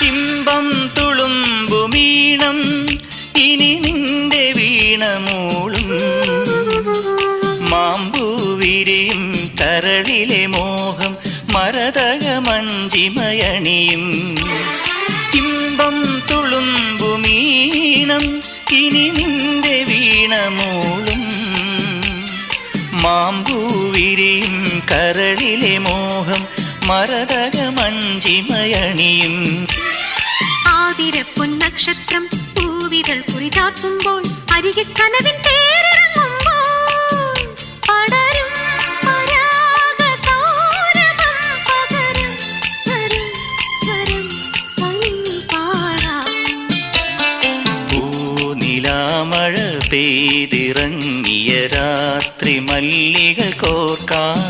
ഇമ്പം തുളുമ്പുമീണം ഇനി നിന്റെ വീണമൂളും മാമ്പൂവിരിയും കരളിലെ മോഹം മരതകമഞ്ചിമയണിയും ഇമ്പം തുളുമ്പുമീണം ഇനി നിന്റെ വീണമൂളും മാമ്പൂവിരിയും കരളിലെ മോഹം മരതകമഞ്ചിമയണിയും ആതിരപ്പൊൻ നക്ഷത്രം പൂവിതൾ കുറിചാർത്തുമ്പോൾ അരികെ കനവിൻ തേരിറങ്ങുമ്പോൾ പടരും പരാഗസൗരഭം പകരം വരും വരും വഴി പാടാം പൂനിലാമഴ പെയ്തിറങ്ങിയ രാത്രി മല്ലിക കോർക്കാം